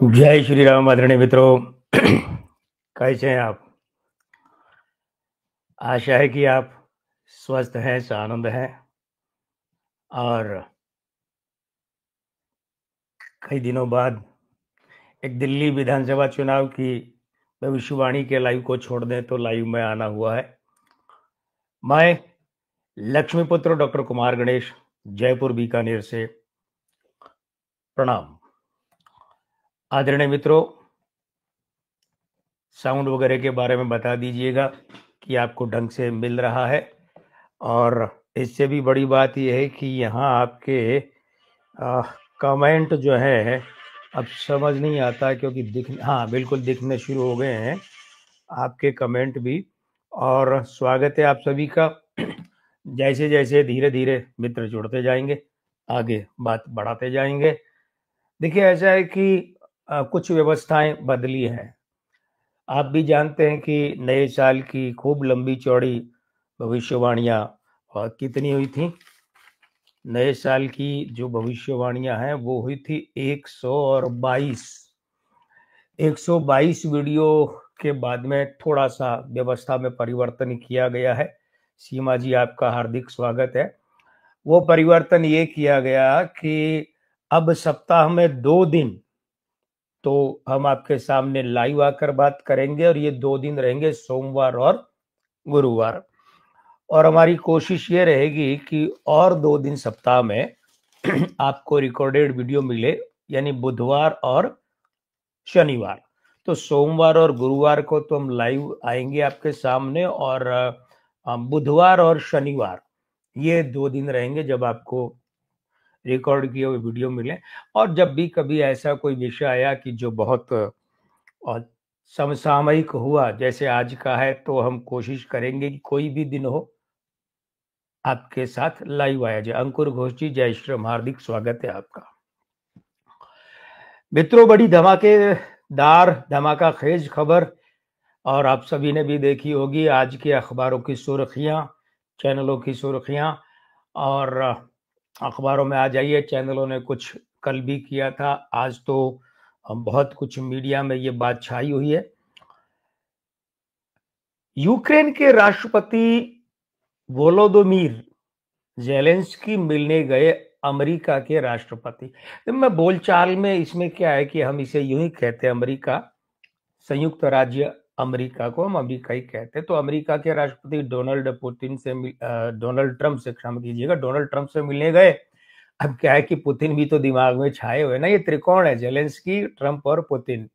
जय श्री राम आदरणीय मित्रों। कैसे हैं आप? आशा है कि आप स्वस्थ हैं, आनंद हैं और कई दिनों बाद एक दिल्ली विधानसभा चुनाव की भविष्यवाणी के लाइव को छोड़ दें तो लाइव में आना हुआ है। मैं लक्ष्मीपुत्र डॉक्टर कुमार गणेश, जयपुर बीकानेर से प्रणाम। आदरणीय मित्रों, साउंड वगैरह के बारे में बता दीजिएगा कि आपको ढंग से मिल रहा है। और इससे भी बड़ी बात यह है कि यहाँ आपके कमेंट जो है अब समझ नहीं आता, क्योंकि बिल्कुल दिखने शुरू हो गए हैं आपके कमेंट भी। और स्वागत है आप सभी का। जैसे जैसे धीरे धीरे मित्र जुड़ते जाएंगे, आगे बात बढ़ाते जाएंगे। देखिए, ऐसा है कि कुछ व्यवस्थाएं बदली हैं। आप भी जानते हैं कि नए साल की खूब लंबी चौड़ी भविष्यवाणियां कितनी हुई थी। नए साल की जो भविष्यवाणियां हैं वो हुई थी 122 वीडियो के बाद में थोड़ा सा व्यवस्था में परिवर्तन किया गया है। सीमा जी, आपका हार्दिक स्वागत है। वो परिवर्तन ये किया गया कि अब सप्ताह में 2 दिन तो हम आपके सामने लाइव आकर बात करेंगे, और ये 2 दिन रहेंगे सोमवार और गुरुवार। और हमारी कोशिश ये रहेगी कि और 2 दिन सप्ताह में आपको रिकॉर्डेड वीडियो मिले, यानी बुधवार और शनिवार। तो सोमवार और गुरुवार को तो हम लाइव आएंगे आपके सामने, और बुधवार और शनिवार ये 2 दिन रहेंगे जब आपको रिकॉर्ड किए हुए वीडियो मिले। और जब भी कभी ऐसा कोई विषय आया कि जो बहुत समसामयिक हुआ, जैसे आज का है, तो हम कोशिश करेंगे कि कोई भी दिन हो आपके साथ लाइव आया जाए। अंकुर घोष जी, जय श्री राम, हार्दिक स्वागत है आपका। मित्रों, बड़ी धमाकेदार धमाका खेज खबर, और आप सभी ने भी देखी होगी आज के अखबारों की सुर्खियां, चैनलों की सुर्खियां। और अखबारों में आ जाइए, चैनलों ने कुछ कल भी किया था, आज तो बहुत कुछ मीडिया में ये बात छाई हुई है। यूक्रेन के राष्ट्रपति वोलोदिमीर जेलेंस्की मिलने गए अमेरिका के राष्ट्रपति। तो मैं बोलचाल में इसमें क्या है कि हम इसे यूं ही कहते हैं, अमेरिका, संयुक्त राज्य अमेरिका को हम अमेरिका ही कहते हैं। तो अमेरिका के राष्ट्रपति डोनाल्ड ट्रंप से, क्षमा कीजिएगा, डोनाल्ड ट्रंप से मिलने गए। अब क्या है कि पुतिन भी तो दिमाग में छाए हुए ना, ये त्रिकोण है, जेलेंस्की, ट्रंप और पुतिन।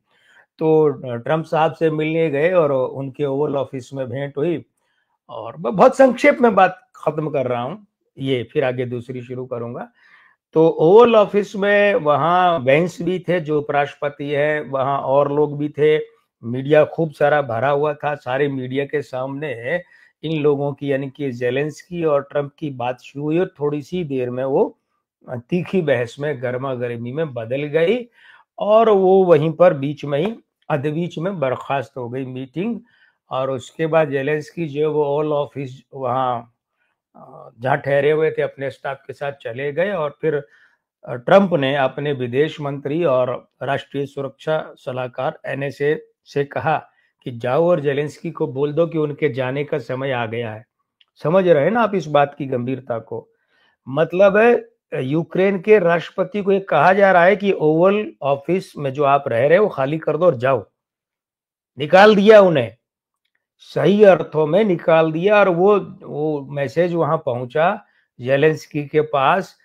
तो ट्रंप साहब से मिलने गए और उनके ओवल ऑफिस में भेंट हुई। और मैं बहुत संक्षेप में बात खत्म कर रहा हूँ, ये फिर आगे दूसरी शुरू करूंगा। तो ओवल ऑफिस में वहाँ वेंस भी थे जो उपराष्ट्रपति है, वहाँ और लोग भी थे, मीडिया खूब सारा भरा हुआ था। सारे मीडिया के सामने इन लोगों की, यानी कि जेलेंस्की और ट्रंप की बात शुरू हुई, और थोड़ी सी देर में वो तीखी बहस में, गर्मा गर्मी में बदल गई, और वो वहीं पर बीच में ही, अध बीच में बर्खास्त हो गई मीटिंग। और उसके बाद जेलेंस्की जो वो ओवल ऑफिस वहाँ जहाँ ठहरे हुए थे अपने स्टाफ के साथ चले गए। और फिर ट्रंप ने अपने विदेश मंत्री और राष्ट्रीय सुरक्षा सलाहकार एनएसए से कहा कि जाओ और जेलेंस्की को बोल दो कि उनके जाने का समय आ गया है। समझ रहे हैं ना आप इस बात की गंभीरता को? मतलब है, यूक्रेन के राष्ट्रपति को ये कहा जा रहा है कि ओवल ऑफिस में जो आप रह रहे हो खाली कर दो और जाओ। निकाल दिया उन्हें, सही अर्थों में निकाल दिया। और वो मैसेज वहां पहुंचा जेलेंस्की के पास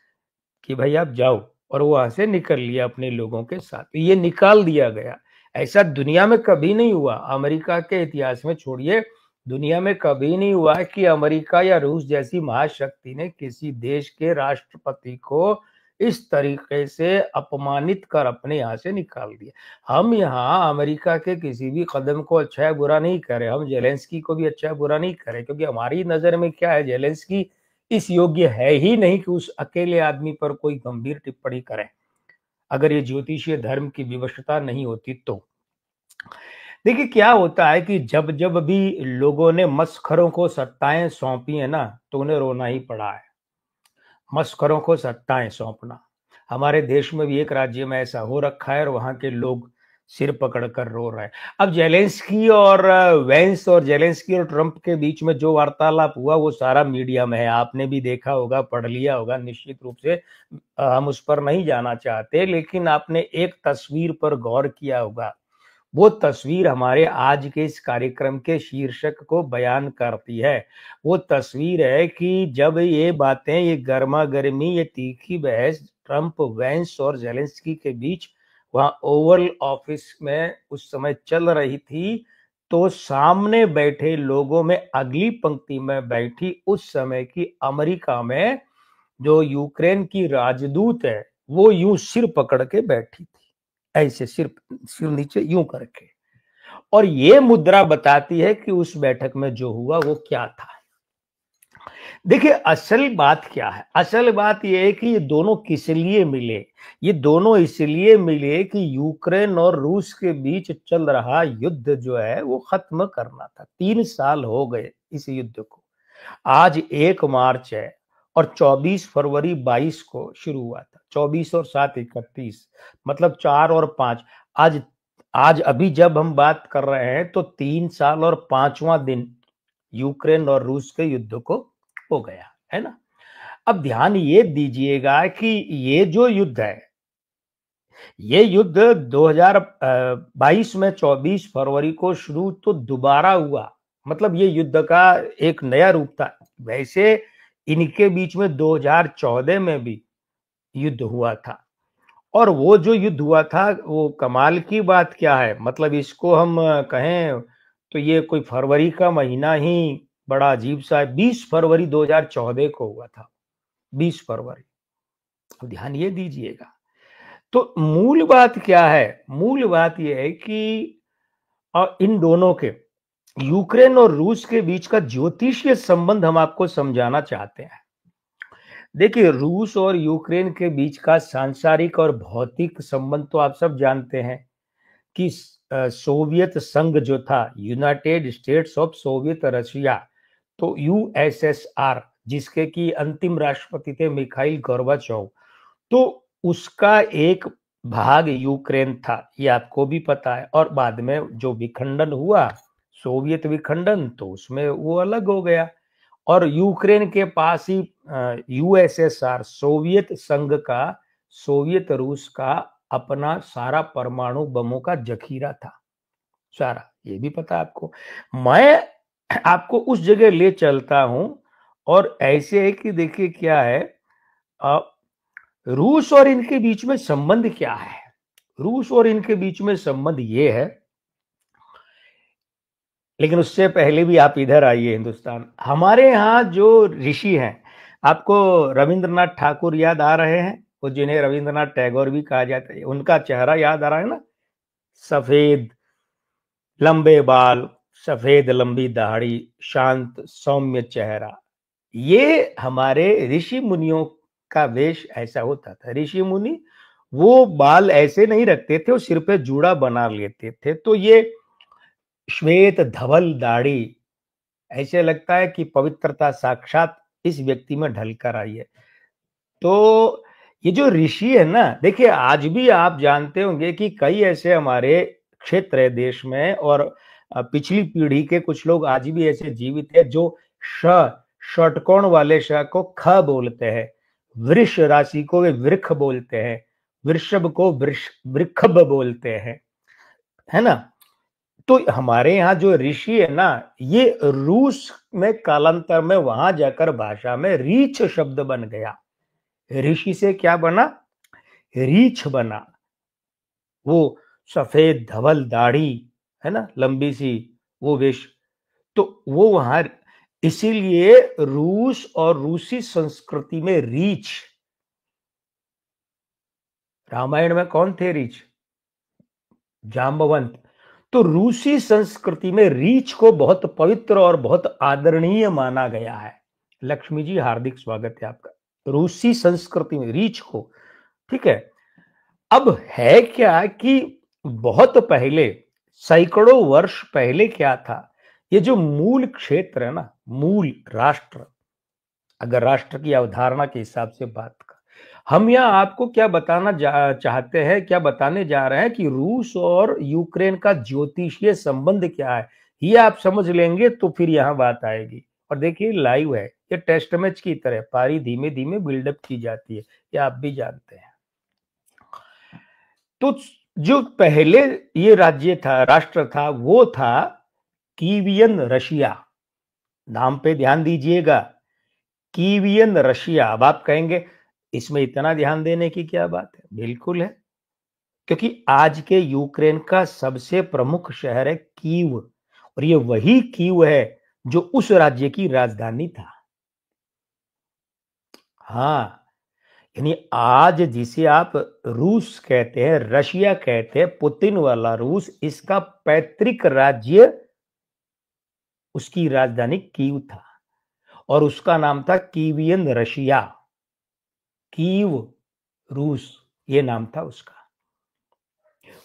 कि भाई आप जाओ, और वो वहां से निकल लिया अपने लोगों के साथ। तो ये निकाल दिया गया। ऐसा दुनिया में कभी नहीं हुआ, अमेरिका के इतिहास में छोड़िए, दुनिया में कभी नहीं हुआ कि अमेरिका या रूस जैसी महाशक्ति ने किसी देश के राष्ट्रपति को इस तरीके से अपमानित कर अपने यहाँ से निकाल दिया। हम यहाँ अमेरिका के किसी भी कदम को अच्छा या बुरा नहीं करे, हम जेलेंस्की को भी अच्छा या बुरा नहीं करे, क्योंकि हमारी नजर में क्या है, जेलेंस्की इस योग्य है ही नहीं कि उस अकेले आदमी पर कोई गंभीर टिप्पणी करे, अगर ये ज्योतिषीय धर्म की विवशता नहीं होती तो। देखिए, क्या होता है कि जब जब भी लोगों ने मस्खरों को सत्ताएं सौंपी है ना, तो उन्हें रोना ही पड़ा है। मस्खरों को सत्ताएं सौंपना, हमारे देश में भी एक राज्य में ऐसा हो रखा है और वहां के लोग सिर पकड़कर रो रहे हैं। अब जेलेंस्की और वेंस और जेलेंस्की और ट्रंप के बीच में जो वार्तालाप हुआ वो सारा मीडिया में है, आपने भी देखा होगा, पढ़ लिया होगा निश्चित रूप से। हम उस पर नहीं जाना चाहते, लेकिन आपने एक तस्वीर पर गौर किया होगा। वो तस्वीर हमारे आज के इस कार्यक्रम के शीर्षक को बयान करती है। वो तस्वीर है कि जब ये बातें, ये गर्मा गर्मी, ये तीखी बहस ट्रंप, वेंस और जेलेंस्की के बीच वहां ओवल ऑफिस में उस समय चल रही थी, तो सामने बैठे लोगों में अगली पंक्ति में बैठी उस समय की अमेरिका में जो यूक्रेन की राजदूत है, वो यूं सिर पकड़ के बैठी थी, ऐसे सिर सिर नीचे यूं करके। और ये मुद्रा बताती है कि उस बैठक में जो हुआ वो क्या था। देखिए असल बात क्या है, असल बात यह है कि ये दोनों किस लिए मिले। ये दोनों इसलिए मिले कि यूक्रेन और रूस के बीच चल रहा युद्ध जो है वो खत्म करना था। 3 साल हो गए इस युद्ध को। आज 1 मार्च है और 24 फरवरी 22 को शुरू हुआ था। 24 और 7 31, मतलब 4 और 5। आज आज अभी जब हम बात कर रहे हैं तो 3 साल और 5वां दिन यूक्रेन और रूस के युद्ध को हो गया है ना। अब ध्यान ये दीजिएगा कि ये जो युद्ध है, ये युद्ध 2022 में 24 फरवरी को शुरू तो दोबारा हुआ। मतलब ये युद्ध का एक नया रूप था। वैसे इनके बीच में 2014 में भी युद्ध हुआ था, और वो जो युद्ध हुआ था वो कमाल की बात क्या है, मतलब इसको हम कहें तो ये कोई फरवरी का महीना ही बड़ा अजीब सा है। 20 फरवरी 2014 को हुआ था, 20 फरवरी। अब ध्यान ये दीजिएगा। तो मूल बात क्या है, मूल बात यह है कि इन दोनों के, यूक्रेन और रूस के बीच का ज्योतिषीय संबंध हम आपको समझाना चाहते हैं। देखिए रूस और यूक्रेन के बीच का सांसारिक और भौतिक संबंध तो आप सब जानते हैं कि सोवियत संघ जो था, United states of Soviet Russia, तो यूएसएसआर, जिसके कि अंतिम राष्ट्रपति थे मिखाइल गोर्बाचोव, तो उसका एक भाग यूक्रेन था, ये आपको भी पता है। और बाद में जो विखंडन हुआ, सोवियत विखंडन, तो उसमें वो अलग हो गया। और यूक्रेन के पास ही यूएसएसआर, सोवियत संघ का, सोवियत रूस का अपना सारा परमाणु बमों का जखीरा था, सारा, ये भी पता है आपको। मैं आपको उस जगह ले चलता हूं, और ऐसे है कि देखिए क्या है, रूस और इनके बीच में संबंध क्या है। रूस और इनके बीच में संबंध ये है, लेकिन उससे पहले भी आप इधर आइए हिंदुस्तान। हमारे यहाँ जो ऋषि हैं, आपको रविंद्रनाथ ठाकुर याद आ रहे हैं, वो जिन्हें रविंद्रनाथ टैगोर भी कहा जाता है, उनका चेहरा याद आ रहा है ना, सफेद लंबे बाल, सफेद लंबी दाढ़ी, शांत सौम्य चेहरा। ये हमारे ऋषि मुनियों का वेश ऐसा होता था। ऋषि मुनि वो बाल ऐसे नहीं रखते थे, वो सिर पे जूड़ा बना लेते थे। तो ये श्वेत धवल दाढ़ी, ऐसे लगता है कि पवित्रता साक्षात इस व्यक्ति में ढलकर आई है। तो ये जो ऋषि है ना, देखिए आज भी आप जानते होंगे कि कई ऐसे हमारे क्षेत्र है देश में, और पिछली पीढ़ी के कुछ लोग आज भी ऐसे जीवित है जो षटकोण वाले श को ख बोलते हैं, वृष राशि को वे वृख बोलते हैं, वृषभ को वृखभ बोलते हैं, है ना। तो हमारे यहाँ जो ऋषि है ना, ये रूस में कालांतर में वहां जाकर भाषा में रीछ शब्द बन गया। ऋषि से क्या बना, रीछ बना। वो सफेद धवल दाढ़ी है ना, लंबी सी, वो वेश, तो वो वहां, इसीलिए रूस और रूसी संस्कृति में रीछ, रामायण में कौन थे रीछ, जाम्बवंत। तो रूसी संस्कृति में रीछ को बहुत पवित्र और बहुत आदरणीय माना गया है। लक्ष्मी जी हार्दिक स्वागत है आपका। रूसी संस्कृति में रीछ को, ठीक है। अब है क्या कि बहुत पहले, सैकड़ों वर्ष पहले क्या था, ये जो मूल क्षेत्र है ना, मूल राष्ट्र, अगर राष्ट्र की अवधारणा के हिसाब से बात कर, हम यहाँ आपको क्या चाहते हैं, क्या बताने जा रहे हैं कि रूस और यूक्रेन का ज्योतिषीय संबंध क्या है, ये आप समझ लेंगे तो फिर यहाँ बात आएगी। और देखिए लाइव है, ये टेस्ट मैच की तरह पारी धीमे धीमे बिल्डअप की जाती है, ये आप भी जानते हैं। तो जो पहले ये राज्य था, राष्ट्र था, वो था कीवियन रशिया। नाम पे ध्यान दीजिएगा, कीवियन रशिया। अब आप कहेंगे इसमें इतना ध्यान देने की क्या बात है? बिल्कुल है, क्योंकि आज के यूक्रेन का सबसे प्रमुख शहर है कीव, और ये वही कीव है जो उस राज्य की राजधानी था। हाँ, यानी आज जिसे आप रूस कहते हैं, रशिया कहते हैं, पुतिन वाला रूस, इसका पैतृक राज्य, उसकी राजधानी कीव था और उसका नाम था कीवियन रशिया। कीव रूस, ये नाम था उसका।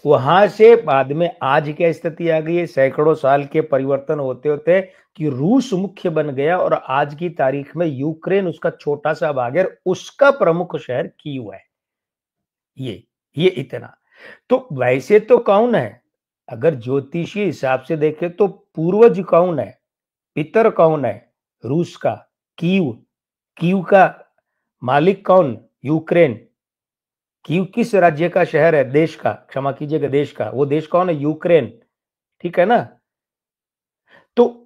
वहां से बाद में आज क्या स्थिति आ गई है, सैकड़ों साल के परिवर्तन होते होते कि रूस मुख्य बन गया और आज की तारीख में यूक्रेन उसका छोटा सा भाग है, उसका प्रमुख शहर कीव है। ये इतना। तो वैसे तो कौन है, अगर ज्योतिषीय हिसाब से देखें तो पूर्वज कौन है, पितर कौन है रूस का? कीव। कीव का मालिक कौन? यूक्रेन। कीव किस राज्य का शहर है? देश का, क्षमा कीजिएगा, देश का। वो देश कौन है? यूक्रेन। ठीक है ना? तो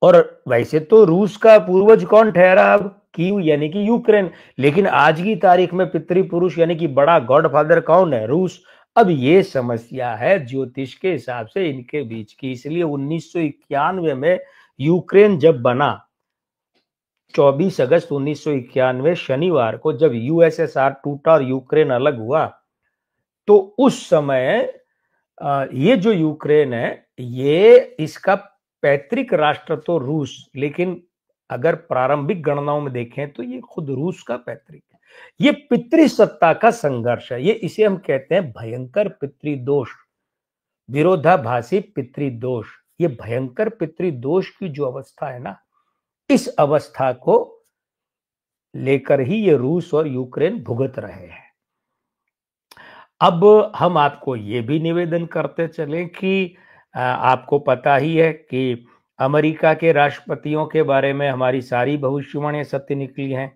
और वैसे तो रूस का पूर्वज कौन ठहरा अब? कीव यानी कि यूक्रेन। लेकिन आज की तारीख में पितृपुरुष यानी कि बड़ा गॉडफादर कौन है? रूस। अब ये समस्या है ज्योतिष के हिसाब से इनके बीच की, इसलिए 1991 में यूक्रेन जब बना, 24 अगस्त 1991 शनिवार को, जब यूएसएसआर टूटा और यूक्रेन अलग हुआ, तो उस समय ये जो यूक्रेन है, ये इसका पैतृक राष्ट्र तो रूस, लेकिन अगर प्रारंभिक गणनाओं में देखें तो ये खुद रूस का पैतृक है। ये पितृसत्ता का संघर्ष है, ये इसे हम कहते हैं भयंकर पितृदोष, विरोधाभासी पितृदोष। ये भयंकर पितृदोष की जो अवस्था है ना, इस अवस्था को लेकर ही ये रूस और यूक्रेन भुगत रहे हैं। अब हम आपको ये भी निवेदन करते चलें कि आपको पता ही है कि अमेरिका के राष्ट्रपतियों के बारे में हमारी सारी भविष्यवाणियां सत्य निकली हैं।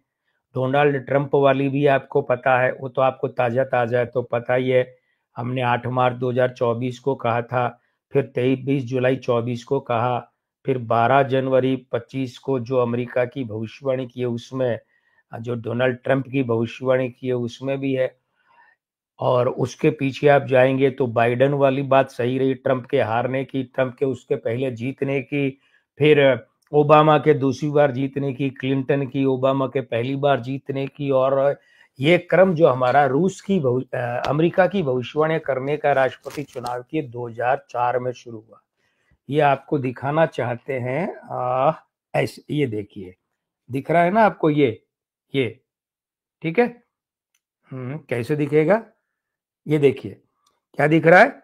डोनाल्ड ट्रंप वाली भी आपको पता है, वो तो आपको ताजा ताजा है तो पता ही है। हमने 8 मार्च 2024 को कहा था, फिर 23 जुलाई 24 को कहा, फिर 12 जनवरी 25 को जो अमेरिका की भविष्यवाणी की है उसमें, जो डोनाल्ड ट्रंप की भविष्यवाणी की है उसमें भी है। और उसके पीछे आप जाएंगे तो बाइडेन वाली बात सही रही, ट्रंप के हारने की, ट्रंप के उसके पहले जीतने की, फिर ओबामा के दूसरी बार जीतने की, क्लिंटन की ओबामा के पहली बार जीतने की। और ये क्रम जो हमारा रूस की अमेरिका की भविष्यवाणी करने का राष्ट्रपति चुनाव की 2004 में शुरू हुआ। ये आपको दिखाना चाहते हैं, ऐसे ये देखिए, दिख रहा है ना आपको? ये ठीक है। कैसे दिखेगा? ये देखिए क्या दिख रहा है,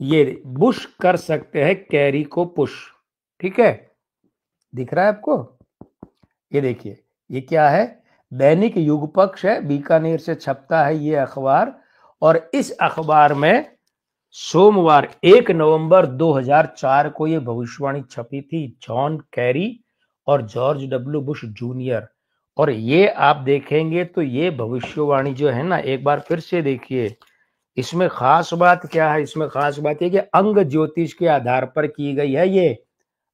ये बुश कर सकते हैं कैरी को पुश। ठीक है, दिख रहा है आपको? ये देखिए, ये क्या है? दैनिक युग पक्ष है, बीकानेर से छपता है ये अखबार। और इस अखबार में सोमवार 1 नवंबर 2004 को ये भविष्यवाणी छपी थी, जॉन कैरी और जॉर्ज डब्ल्यू बुश जूनियर। और ये आप देखेंगे तो ये भविष्यवाणी जो है ना, एक बार फिर से देखिए, इसमें खास बात क्या है? इसमें खास बात है कि अंग ज्योतिष के आधार पर की गई है। ये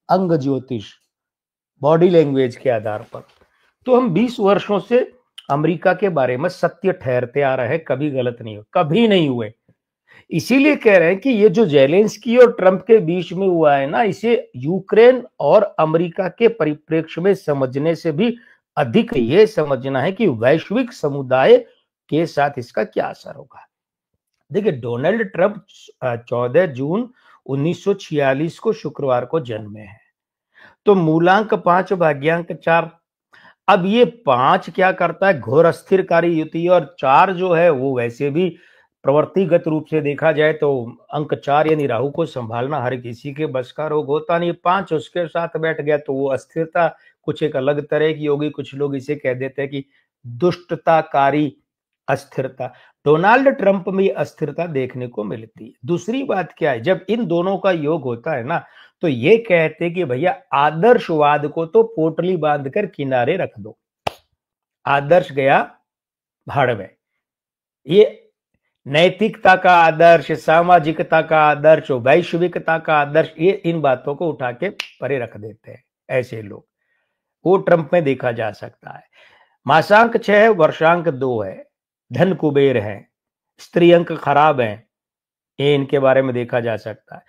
अंग ज्योतिष बॉडी लैंग्वेज के आधार पर। तो हम 20 वर्षों से अमेरिका के बारे में सत्य ठहरते आ रहे हैं, कभी गलत नहीं हुए, कभी नहीं हुए। इसीलिए कह रहे हैं कि ये जो जेलेंस्की और ट्रंप के बीच में हुआ है ना, इसे यूक्रेन और अमेरिका के परिप्रेक्ष्य में समझने से भी अधिक ये समझना है कि वैश्विक समुदाय के साथ इसका क्या असर होगा। देखिए, डोनाल्ड ट्रंप 14 जून 1946 को शुक्रवार को जन्मे हैं। तो मूलांक 5 भाग्यांक 4। अब ये 5 क्या करता है? घोर अस्थिरकारी युति। और 4 जो है वो वैसे भी प्रवृत्तिगत रूप से देखा जाए तो अंक 4 यानी राहु को संभालना हर किसी के बस का रोग होता नहीं। 5 उसके साथ बैठ गया तो वो अस्थिरता कुछ एक अलग तरह की होगी, कुछ लोग इसे कह देते हैं कि दुष्टताकारी अस्थिरता। डोनाल्ड ट्रंप में अस्थिरता देखने को मिलती है। दूसरी बात क्या है, जब इन दोनों का योग होता है ना, तो ये कहते हैं कि भैया आदर्शवाद को तो पोटली बांधकर किनारे रख दो, आदर्श गया भाड़ में। ये नैतिकता का आदर्श, सामाजिकता का आदर्श, वैश्विकता का आदर्श, ये इन बातों को उठा के परे रख देते हैं ऐसे लोग। वो ट्रंप में देखा जा सकता है। मासांक 6 है, वर्षांक 2 है, धन कुबेर है, स्त्री अंक खराब है, ये इनके बारे में देखा जा सकता है।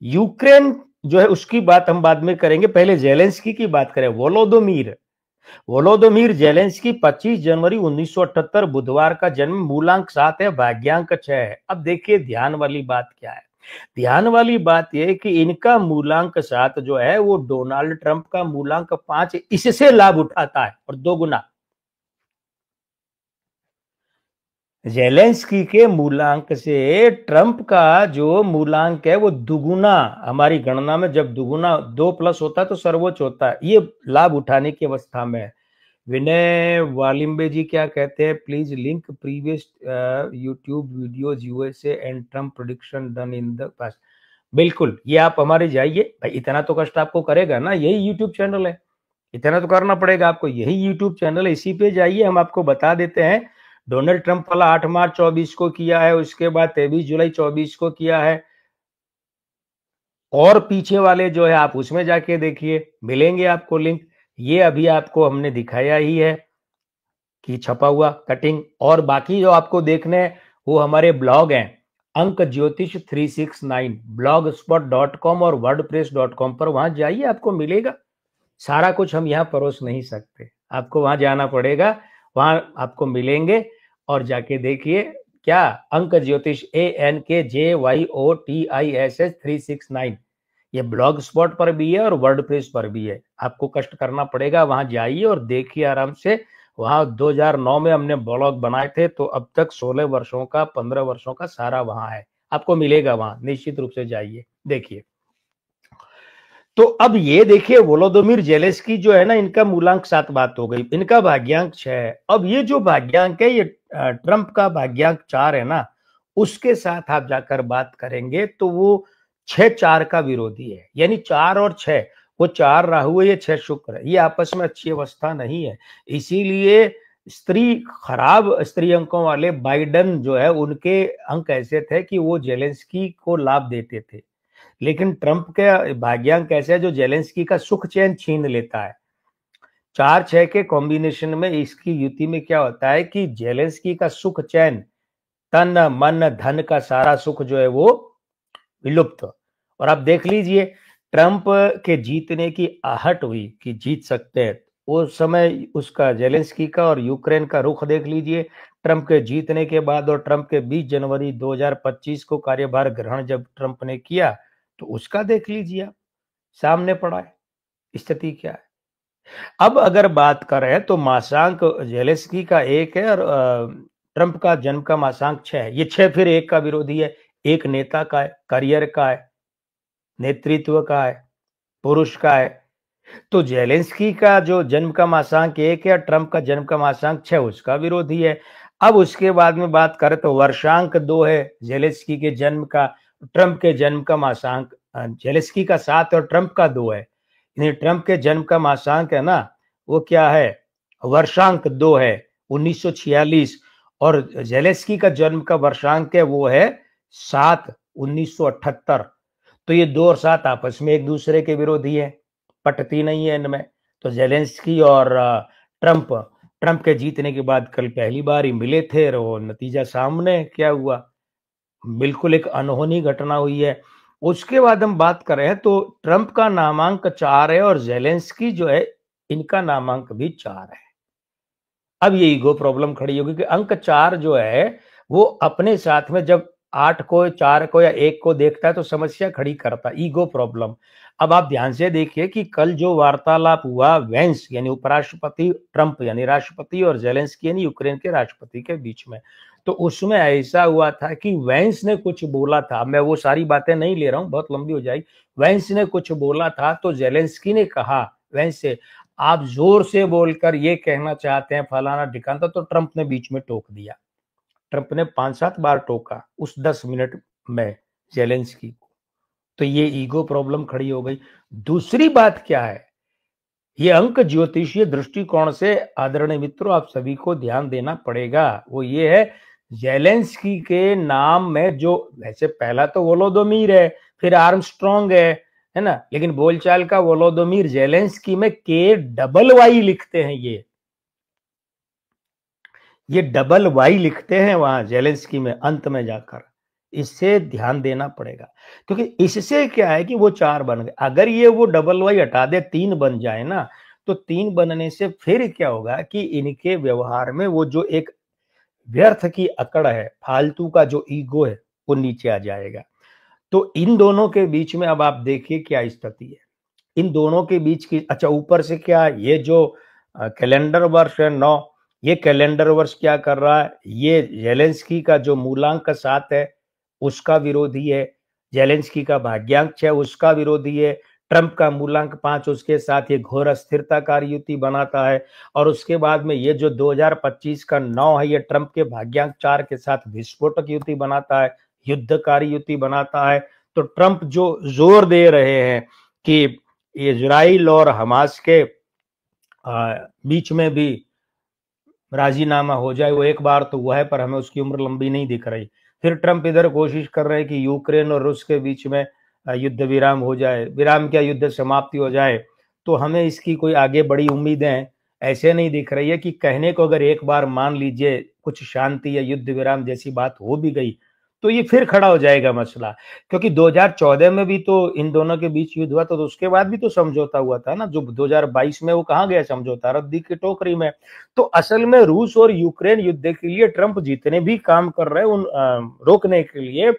यूक्रेन जो है उसकी बात हम बाद में करेंगे, पहले जेलेंस्की की बात करें। वोलोदोमीर जेलेंस्की 25 जनवरी 1978 बुधवार का जन्म, मूलांक 7 है, भाग्यांक 6 है। अब देखिए ध्यान वाली बात क्या है, ध्यान वाली बात यह है कि इनका मूलांक 7 जो है वो डोनाल्ड ट्रंप का मूलांक 5 इससे लाभ उठाता है और 2 गुना। जेलेंस्की के मूलांक से ट्रंप का जो मूलांक है वो दुगुना, हमारी गणना में जब दुगुना 2 प्लस होता है तो सर्वोच्च होता है, ये लाभ उठाने की अवस्था में है। विनय वालिम्बे जी क्या कहते हैं, please link previous YouTube videos USA and Trump prediction done in the past. बिल्कुल, ये आप हमारे जाइए भाई, इतना तो कष्ट आपको करेगा ना, यही यूट्यूब चैनल है, इतना तो करना पड़ेगा आपको, यही यूट्यूब चैनल है, इसी पे जाइए, हम आपको बता देते हैं। डोनाल्ड ट्रंप वाला 8 मार्च 24 को किया है, उसके बाद 23 जुलाई 24 को किया है, और पीछे वाले जो है आप उसमें जाके देखिए, मिलेंगे आपको लिंक। ये अभी आपको हमने दिखाया ही है कि छपा हुआ कटिंग, और बाकी जो आपको देखने हैं वो हमारे ब्लॉग हैं, अंक ज्योतिष 369 blogspot.com और wordpress.com पर, वहां जाइए आपको मिलेगा। सारा कुछ हम यहाँ परोस नहीं सकते, आपको वहां जाना पड़ेगा, वहां आपको मिलेंगे, और जाके देखिए क्या अंक ज्योतिष ANKJYOTISS 369, ये ब्लॉग स्पॉट पर भी है और वर्डप्रेस पर भी है। आपको कष्ट करना पड़ेगा, वहां जाइए और देखिए आराम से। वहां 2009 में हमने ब्लॉग बनाए थे, तो अब तक 16 वर्षों का 15 वर्षों का सारा वहां है, आपको मिलेगा वहां, निश्चित रूप से जाइए देखिए। तो अब ये देखिए वोलोदोमिर जेलेंस्की जो है ना, इनका मूलांक 7 बात हो गई, इनका भाग्यांक 6 है। अब ये जो भाग्यांक है ये ट्रंप का भाग्यांक 4 है ना, उसके साथ आप जाकर बात करेंगे तो वो 6-4 का विरोधी है, यानी 4 और 6, वो 4 राहु है, ये 6 शुक्र है, ये आपस में अच्छी अवस्था नहीं है। इसीलिए खराब स्त्री अंकों वाले बाइडन जो है, उनके अंक ऐसे थे कि वो जेलेंस्की को लाभ देते थे, लेकिन ट्रंप के भाग्यांक कैसे है जो जेलेंस्की का सुख चैन छीन लेता है। 4-6 के कॉम्बिनेशन में इसकी युति में क्या होता है कि जेलेंस्की का सुख चैन, तन मन धन का सारा सुख जो है वो विलुप्त। और आप देख लीजिए ट्रंप के जीतने की आहट हुई कि जीत सकते हैं, उस समय उसका जेलेंस्की का और यूक्रेन का रुख देख लीजिए। ट्रंप के जीतने के बाद और ट्रंप के 20 जनवरी 2025 को कार्यभार ग्रहण जब ट्रंप ने किया, तो उसका देख लीजिए आप, सामने पड़ा है, स्थिति क्या है। अब अगर बात करें तो मासांक जेलेंस्की का 1 है और ट्रंप का जन्म का मासांक 6 है। ये 6 फिर 1 का विरोधी है, एक नेता का है, करियर का है, नेतृत्व का है, पुरुष का है। तो जेलेंस्की का जो जन्म का मासांक 1 है, ट्रंप का जन्म का मासांक 6, उसका विरोधी है। अब उसके बाद में बात करें तो वर्षांक 2 है जेलेंस्की के जन्म का, ट्रंप के जन्म का मासांक जेलेंस्की का 7 और ट्रंप का 2 है। यानी ट्रंप के जन्म का मासांक है ना, वो क्या है, वर्षांक 2 है 1946, और जेलेंस्की का जन्म का वर्षांक है वो है 7 1978। तो ये 2 और 7 आपस में एक दूसरे के विरोधी है, पटती नहीं है इनमें। तो जेलेंस्की और ट्रंप के जीतने के बाद कल पहली बार ही मिले थे, और वो नतीजा सामने क्या हुआ, बिल्कुल एक अनहोनी घटना हुई है। उसके बाद हम बात करें तो ट्रंप का नामांक 4 है और जेलेंस्की जो है इनका नामांक भी 4 है। अब ये ईगो प्रॉब्लम खड़ी होगी कि अंक 4 जो है वो अपने साथ में जब 8 को 4 को या 1 को देखता है तो समस्या खड़ी करता है, ईगो प्रॉब्लम। अब आप ध्यान से देखिए कि कल जो वार्तालाप हुआ वेंस यानी उपराष्ट्रपति, ट्रंप यानी राष्ट्रपति, और जेलेंस्की यानी यूक्रेन के राष्ट्रपति के बीच में, तो उसमें ऐसा हुआ था कि वेंस ने कुछ बोला था, मैं वो सारी बातें नहीं ले रहा हूं, बहुत लंबी हो जाएगी। वेंस ने कुछ बोला था तो जेलेंस्की ने कहा वेंस से, आप जोर से बोलकर ये कहना चाहते हैं फलाना ढिकाना, तो ट्रंप ने बीच में टोक दिया। ट्रंप ने 5-7 बार टोका उस 10 मिनट में ज़ेलेंस्की को। तो ये ईगो प्रॉब्लम खड़ी हो गई। दूसरी बात क्या है, ये अंक ज्योतिषीय दृष्टिकोण से आदरणीय मित्रों आप सभी को ध्यान देना पड़ेगा। वो ये है, ज़ेलेंस्की के नाम में जो वैसे पहला तो वोलोदोमीर है, फिर आर्मस्ट्रॉन्ग है ना, लेकिन बोलचाल का वोलोदोमीर, ज़ेलेंस्की में के डबल वाई लिखते हैं। ये डबल वाई लिखते हैं वहां ज़ेलेंस्की में अंत में जाकर। इससे ध्यान देना पड़ेगा, क्योंकि इससे क्या है कि वो 4 बन गए। अगर ये वो डबल वाई हटा दे 3 बन जाए ना, तो 3 बनने से फिर क्या होगा कि इनके व्यवहार में वो जो एक व्यर्थ की अकड़ है, फालतू का जो ईगो है, वो नीचे आ जाएगा। तो इन दोनों के बीच में अब आप देखिए क्या स्थिति है। इन दोनों के बीच की, अच्छा ऊपर से क्या, ये जो कैलेंडर वर्ष है 9, ये कैलेंडर वर्ष क्या कर रहा है, ये ज़ेलेंस्की का जो मूलांक 7 है उसका विरोधी है, ज़ेलेंस्की का भाग्यांक 6 उसका विरोधी है, ट्रंप का मूलांक 5 उसके साथ ये घोर अस्थिरताकारी युति बनाता है। और उसके बाद में ये जो 2025 का 9 है, ये ट्रंप के भाग्यांक 4 के साथ विस्फोटक युति बनाता है, युद्धकारी युति बनाता है। तो ट्रंप जो जोर दे रहे हैं कि इजराइल और हमास के बीच में भी राजीनामा हो जाए, वो एक बार तो हुआ है पर हमें उसकी उम्र लंबी नहीं दिख रही। फिर ट्रंप इधर कोशिश कर रहे हैं कि यूक्रेन और रूस के बीच में युद्ध विराम हो जाए, विराम क्या, युद्ध समाप्ति हो जाए। तो हमें इसकी कोई आगे बड़ी उम्मीदें ऐसे नहीं दिख रही है कि कहने को अगर एक बार मान लीजिए कुछ शांति या युद्ध विराम जैसी बात हो भी गई तो ये फिर खड़ा हो जाएगा मसला। क्योंकि 2014 में भी तो इन दोनों के बीच युद्ध हुआ, तो उसके बाद भी तो समझौता हुआ था ना। जो 2022 में, वो कहाँ गया समझौता, रद्दी की टोकरी में। तो असल में रूस और यूक्रेन युद्ध के लिए ट्रंप जितने भी काम कर रहे हैं उन रोकने के लिए,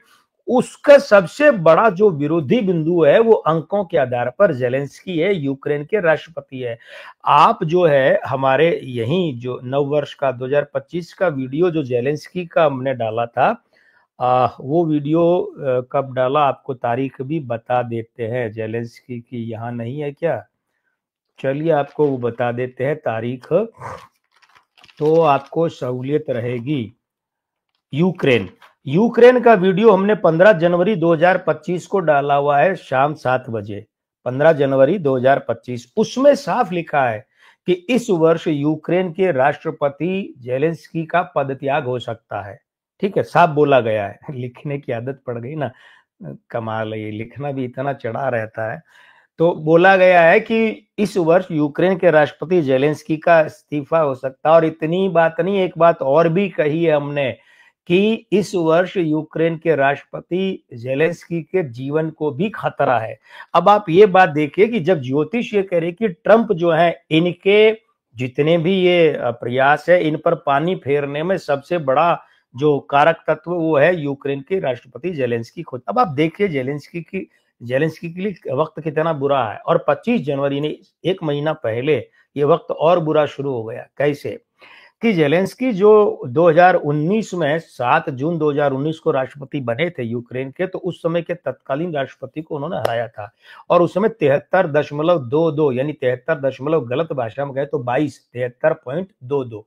उसका सबसे बड़ा जो विरोधी बिंदु है वो अंकों के आधार पर ज़ेलेंस्की है, यूक्रेन के राष्ट्रपति है। आप जो है हमारे यही जो नव वर्ष का 2025 का वीडियो जो ज़ेलेंस्की का हमने डाला था, वो वीडियो कब डाला आपको तारीख भी बता देते हैं। ज़ेलेंस्की की यहाँ नहीं है क्या, चलिए आपको वो बता देते हैं तारीख, तो आपको सहूलियत रहेगी। यूक्रेन का वीडियो हमने 15 जनवरी 2025 को डाला हुआ है शाम 7 बजे, 15 जनवरी 2025। उसमें साफ लिखा है कि इस वर्ष यूक्रेन के राष्ट्रपति ज़ेलेंस्की का पदत्याग हो सकता है। ठीक है, साफ बोला गया है। लिखने की आदत पड़ गई ना, कमाल है, ये लिखना भी इतना चढ़ा रहता है। तो बोला गया है कि इस वर्ष यूक्रेन के राष्ट्रपति ज़ेलेंस्की का इस्तीफा हो सकता है। और इतनी बात नहीं, एक बात और भी कही है हमने कि इस वर्ष यूक्रेन के राष्ट्रपति ज़ेलेंस्की के जीवन को भी खतरा है। अब आप ये बात देखिए कि जब ज्योतिष ये कह रहे कि ट्रंप जो है, इनके जितने भी ये प्रयास है, इन पर पानी फेरने में सबसे बड़ा जो कारक तत्व वो है यूक्रेन के राष्ट्रपति ज़ेलेंस्की खुद। अब आप देखिए ज़ेलेंस्की के लिए वक्त कितना बुरा है। और 25 जनवरी ने, एक महीना पहले, ये वक्त और बुरा शुरू हो गया। कैसे कि ज़ेलेंस्की जो 2019 में 7 जून 2019 को राष्ट्रपति बने थे यूक्रेन के, तो उस समय के तत्कालीन राष्ट्रपति को उन्होंने हराया था। और उस समय 73.22, यानी 73 दशमलव, गलत भाषा में गए तो 73.22,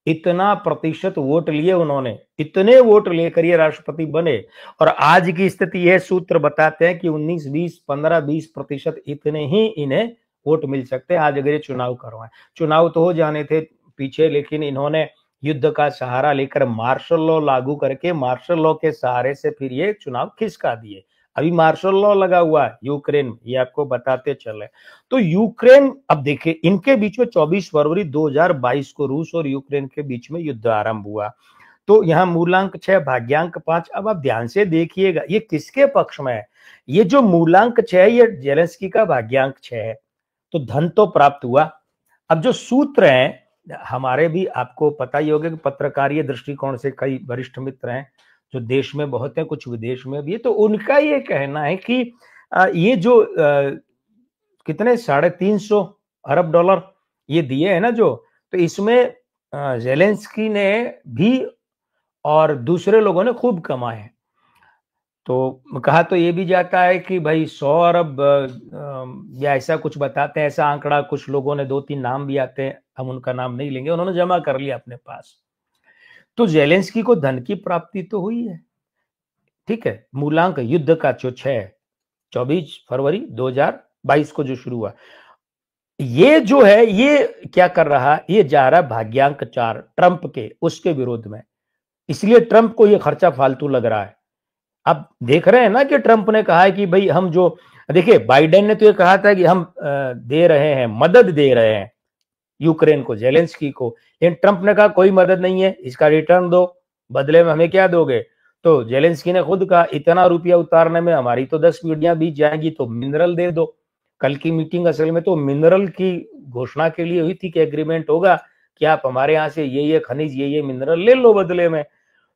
इतना प्रतिशत वोट लिए उन्होंने। इतने वोट लेकर ये राष्ट्रपति बने। और आज की स्थिति यह सूत्र बताते हैं कि 19, 20, 15, 20% इतने ही इन्हें वोट मिल सकते हैं आज अगर ये चुनाव करवाएं। चुनाव तो हो जाने थे पीछे, लेकिन इन्होंने युद्ध का सहारा लेकर मार्शल लॉ लागू करके, मार्शल लॉ के सहारे से फिर ये चुनाव खिसका दिए। अभी मार्शल लॉ लगा हुआ है यूक्रेन में, ये आपको बताते चले। तो यूक्रेन, अब देखिए इनके बीच में 24 फरवरी 2022 को रूस और यूक्रेन के बीच में युद्ध आरंभ हुआ। तो यहाँ मूलांक 6, भाग्यांक 5। अब आप ध्यान से देखिएगा ये किसके पक्ष में है। ये जो मूलांक 6 है, ये ज़ेलेंस्की का भाग्यांक 6 है। तो धन तो प्राप्त हुआ। अब जो सूत्र हैं, हमारे भी आपको पता ही होगा कि पत्रकारीय दृष्टिकोण से कई वरिष्ठ मित्र हैं जो देश में बहुत हैं, कुछ विदेश में भी है। तो उनका ये कहना है कि ये जो कितने $350 अरब ये दिए हैं ना जो, तो इसमें ज़ेलेंस्की ने भी और दूसरे लोगों ने खूब कमाए हैं। तो कहा तो ये भी जाता है कि भाई 100 अरब या ऐसा कुछ बताते हैं, ऐसा आंकड़ा कुछ लोगों ने 2-3 नाम भी आते हैं, हम उनका नाम नहीं लेंगे, उन्होंने जमा कर लिया अपने पास। तो ज़ेलेंस्की को धन की प्राप्ति तो हुई है, ठीक है? मूलांक युद्ध का जो 24 फरवरी 2022 को जो शुरू हुआ, ये जो है ये क्या कर रहा है, ये जा रहा है भाग्यांक 4 ट्रंप के, उसके विरोध में। इसलिए ट्रंप को ये खर्चा फालतू लग रहा है। अब देख रहे हैं ना कि ट्रंप ने कहा है कि भाई हम जो, देखिए बाइडेन ने तो ये कहा था कि हम दे रहे हैं, मदद दे रहे हैं यूक्रेन को, जेलेंस्की को, लेकिन ट्रंप ने कहा कोई मदद नहीं है, इसका रिटर्न दो, बदले में हमें क्या दोगे? तो जेलेंस्की ने खुद कहा इतना रुपया उतारने में हमारी तो 10 पीढ़ियां बीत जाएंगी, तो मिनरल दे दो। कल की मीटिंग असल में तो मिनरल की घोषणा के लिए हुई थी कि एग्रीमेंट होगा कि आप हमारे यहाँ से ये खनिज ये मिनरल ले लो बदले में।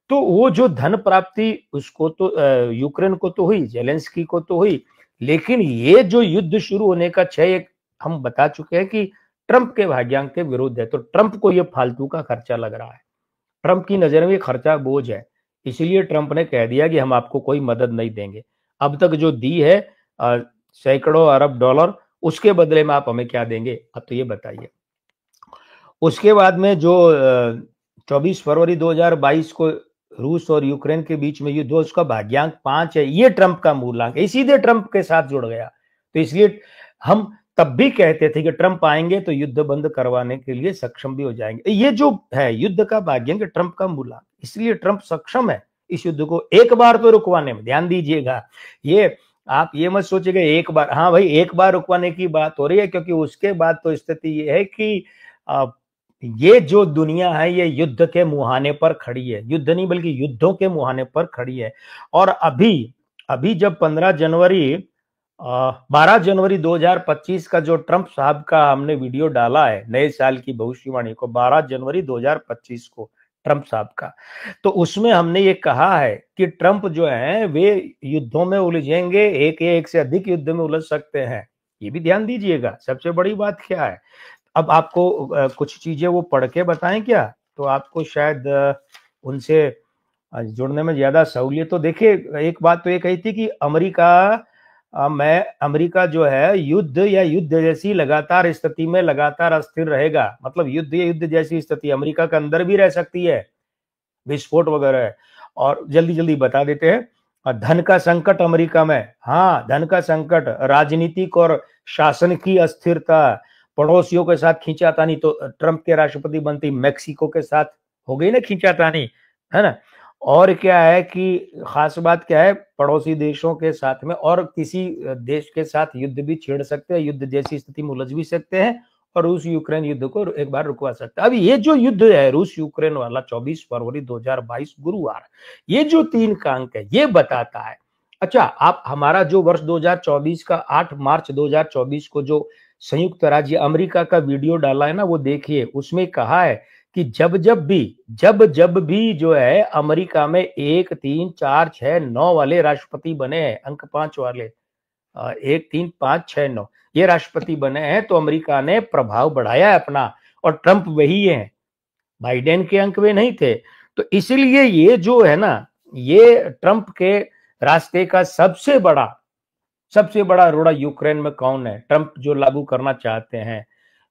तो वो जो धन प्राप्ति उसको तो यूक्रेन को तो हुई, जेलेंस्की को तो हुई, लेकिन ये जो युद्ध शुरू होने का 6 हम बता चुके हैं कि ट्रंप के भाग्यांक के विरुद्ध है, तो ट्रंप को ये फालतू का खर्चा लग रहा है। ट्रंप की नजर में ये खर्चा बोझ है, इसीलिए ट्रंप ने कह दिया कि हम आपको कोई मदद नहीं देंगे। अब तक जो दी है सैकड़ों अरब डॉलर, उसके बदले में आप हमें क्या देंगे? अब तो ये बताइए। उसके बाद में जो 24 फरवरी 2022 को रूस और यूक्रेन के बीच में युद्ध हुआ, उसका भाग्यांक 5 है, ये ट्रंप का मूलांक है, सीधे ट्रंप के साथ जुड़ गया। तो इसलिए हम तब भी कहते थे कि ट्रंप आएंगे तो युद्ध बंद करवाने के लिए सक्षम भी हो जाएंगे। ये जो है युद्ध का भाग्यांक ट्रंप का मूलांक, इसलिए ट्रंप सक्षम है इस युद्ध को एक बार तो रुकवाने में। ध्यान दीजिएगा, ये आप ये मत सोचिएगा एक बार, हाँ भाई एक बार रुकवाने की बात हो रही है, क्योंकि उसके बाद तो स्थिति ये है कि ये जो दुनिया है ये युद्ध के मुहाने पर खड़ी है, युद्ध नहीं बल्कि युद्धों के मुहाने पर खड़ी है। और अभी जब 12 जनवरी 2025 का जो ट्रंप साहब का हमने वीडियो डाला है नए साल की भविष्यवाणी को, 12 जनवरी 2025 को ट्रंप साहब का, तो उसमें हमने ये कहा है कि ट्रंप जो है वे युद्धों में उलझेंगे, एक से अधिक युद्ध में उलझ सकते हैं। ये भी ध्यान दीजिएगा। सबसे बड़ी बात क्या है, अब आपको कुछ चीजें वो पढ़ के बताएं क्या, तो आपको शायद उनसे जुड़ने में ज्यादा सहूलियत। तो देखिए एक बात तो ये कही थी कि अमेरिका जो है युद्ध जैसी लगातार स्थिति में लगातार अस्थिर रहेगा, मतलब युद्ध जैसी स्थिति अमेरिका के अंदर भी रह सकती है, विस्फोट वगैरह। और जल्दी बता देते हैं, धन का संकट अमेरिका में, हाँ धन का संकट, राजनीतिक और शासन की अस्थिरता, पड़ोसियों के साथ खींचातानी, तो ट्रंप के राष्ट्रपति बनते मेक्सिको के साथ हो गई ना खींचातानी, है ना। और क्या है कि खास बात क्या है, पड़ोसी देशों के साथ में और किसी देश के साथ युद्ध भी छेड़ सकते हैं, युद्ध जैसी स्थिति में उलझ भी सकते हैं, और रूस यूक्रेन युद्ध को एक बार रुकवा सकता है। अभी ये जो युद्ध है रूस यूक्रेन वाला 24 फरवरी 2022 गुरुवार, ये जो 3 का अंक है ये बताता है। अच्छा, आप हमारा जो वर्ष 2024 का 8 मार्च 2024 को जो संयुक्त राज्य अमेरिका का वीडियो डाला है ना, वो देखिए, उसमें कहा है कि जब भी जो है अमेरिका में 1, 3, 4, 6, 9 वाले राष्ट्रपति बने हैं, अंक 5 वाले, 1, 3, 5, 6, 9 ये राष्ट्रपति बने हैं, तो अमेरिका ने प्रभाव बढ़ाया है अपना, और ट्रंप वही है, बाइडेन के अंक वे नहीं थे। तो इसलिए ये जो है ना, ये ट्रंप के रास्ते का सबसे बड़ा रोड़ा यूक्रेन में कौन है, ट्रंप जो लागू करना चाहते हैं।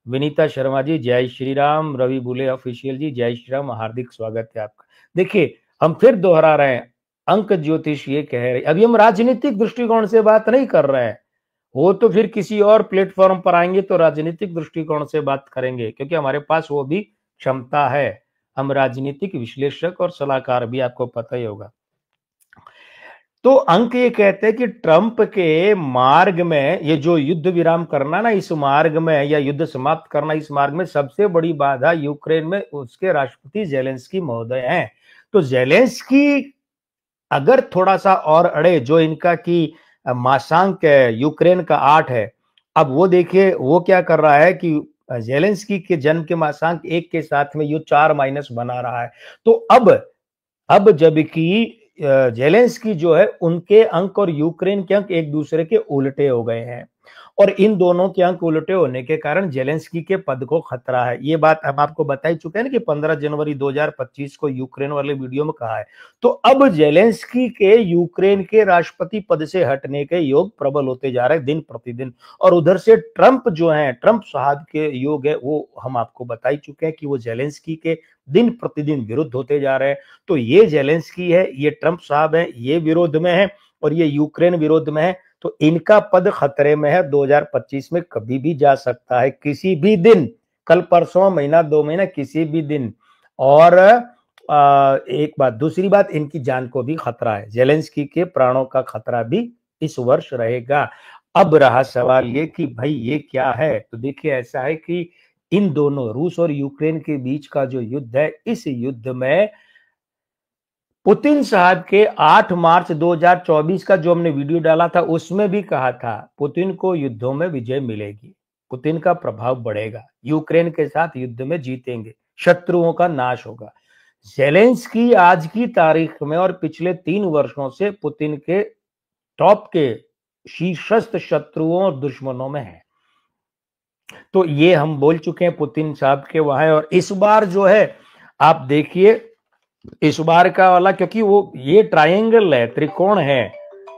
विनीता शर्मा जी जय श्री राम, रवि बुले ऑफिशियल जी जय श्री राम, हार्दिक स्वागत है आपका। देखिए हम फिर दोहरा रहे हैं, अंक ज्योतिष ये कह रहे, अभी हम राजनीतिक दृष्टिकोण से बात नहीं कर रहे हैं, वो तो फिर किसी और प्लेटफॉर्म पर आएंगे तो राजनीतिक दृष्टिकोण से बात करेंगे, क्योंकि हमारे पास वो भी क्षमता है, हम राजनीतिक विश्लेषक और सलाहकार भी, आपको पता ही होगा। तो अंक ये कहते हैं कि ट्रंप के मार्ग में ये जो युद्ध विराम करना ना, इस मार्ग में या युद्ध समाप्त करना, इस मार्ग में सबसे बड़ी बाधा यूक्रेन में उसके राष्ट्रपति जेलेंस्की महोदय हैं। तो जेलेंस्की अगर थोड़ा सा और अड़े, जो इनका की मासांक यूक्रेन का 8 है, अब वो देखिए वो क्या कर रहा है कि जेलेंस्की के जन्म के मासांक 1 के साथ में ये 4- बना रहा है। तो अब जबकि जेलेंस्की जो है उनके अंक और यूक्रेन के अंक एक दूसरे के उल्टे हो गए हैं, और इन दोनों के अंक उल्टे होने के कारण जेलेंस्की के पद को खतरा है। ये बात हम आपको बता ही चुके हैं ना कि 15 जनवरी 2025 को यूक्रेन वाले वीडियो में कहा है। तो अब जेलेंस्की के यूक्रेन के राष्ट्रपति पद से हटने के योग प्रबल होते जा रहे हैं दिन प्रतिदिन। और उधर से ट्रंप जो है, ट्रंप साहब के योग है, वो हम आपको बता ही चुके हैं कि वो जेलेंस्की के दिन प्रतिदिन विरुद्ध होते जा रहे हैं। तो ये जेलेंस्की है, ये ट्रंप साहब है, ये विरोध में है और ये यूक्रेन विरोध में है। तो इनका पद खतरे में है। 2025 में कभी भी जा सकता है, किसी भी दिन, कल परसों, महीना, 2 महीना, किसी भी दिन। और एक बात, दूसरी बात, इनकी जान को भी खतरा है। जेलेंस्की के प्राणों का खतरा भी इस वर्ष रहेगा। अब रहा सवाल ये कि भाई ये क्या है। तो देखिए, ऐसा है कि इन दोनों, रूस और यूक्रेन के बीच का जो युद्ध है, इस युद्ध में पुतिन साहब के 8 मार्च 2024 का जो हमने वीडियो डाला था, उसमें भी कहा था पुतिन को युद्धों में विजय मिलेगी, पुतिन का प्रभाव बढ़ेगा, यूक्रेन के साथ युद्ध में जीतेंगे, शत्रुओं का नाश होगा। जेलेंस्की आज की तारीख में और पिछले 3 वर्षों से पुतिन के टॉप के शीर्षस्थ शत्रुओं और दुश्मनों में है। तो ये हम बोल चुके हैं पुतिन साहब के वहां। और इस बार जो है, आप देखिए इस बार का वाला, क्योंकि वो ये ट्रायंगल है, त्रिकोण है।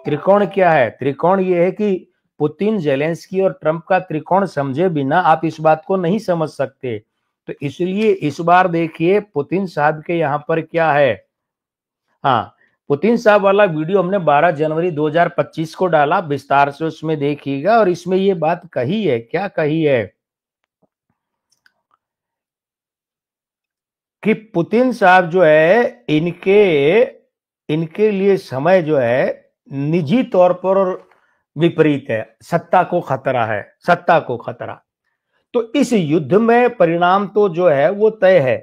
त्रिकोण क्या है? त्रिकोण ये है कि पुतिन, जेलेंस्की और ट्रंप का त्रिकोण समझे बिना आप इस बात को नहीं समझ सकते। तो इसलिए इस बार देखिए पुतिन साहब के यहां पर क्या है। हाँ, पुतिन साहब वाला वीडियो हमने 12 जनवरी 2025 को डाला, विस्तार से उसमें देखिएगा। और इसमें ये बात कही है, क्या कही है कि पुतिन साहब जो है, इनके लिए समय जो है निजी तौर पर विपरीत है, सत्ता को खतरा है, सत्ता को खतरा। तो इस युद्ध में परिणाम तो जो है वो तय है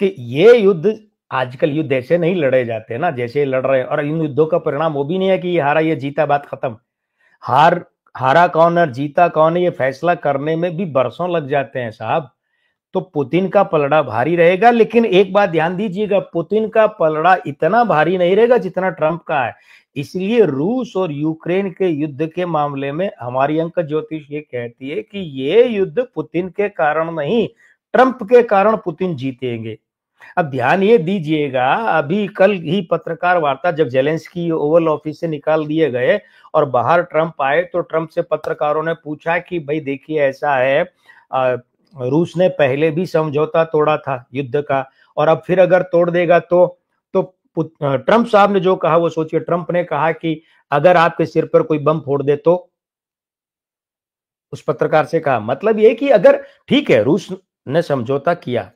कि ये युद्ध, आजकल युद्ध ऐसे नहीं लड़े जाते ना जैसे लड़ रहे हैं। और इन युद्धों का परिणाम वो भी नहीं है कि ये हारा ये जीता, बात खत्म। हारा कौन और जीता कौन है, ये फैसला करने में भी बरसों लग जाते हैं साहब। तो पुतिन का पलड़ा भारी रहेगा। लेकिन एक बात ध्यान दीजिएगा, पुतिन का पलड़ा इतना भारी नहीं रहेगा जितना ट्रंप का है। इसलिए रूस और यूक्रेन के युद्ध के मामले में हमारी अंक ज्योतिष ये कहती है कि ये युद्ध पुतिन के कारण नहीं, ट्रंप के कारण पुतिन जीतेंगे। अब ध्यान ये दीजिएगा, अभी कल ही पत्रकार वार्ता, जब जेलेंस्की ओवल ऑफिस से निकाल दिए गए और बाहर ट्रंप आए, तो ट्रंप से पत्रकारों ने पूछा कि भाई देखिए ऐसा है, रूस ने पहले भी समझौता तोड़ा था युद्ध का, और अब फिर अगर तोड़ देगा तो ट्रंप साहब ने जो कहा वो सोचिए। ट्रंप ने कहा कि अगर आपके सिर पर कोई बम फोड़ दे तो, उस पत्रकार से कहा, मतलब ये कि अगर, ठीक है रूस ने समझौता किया,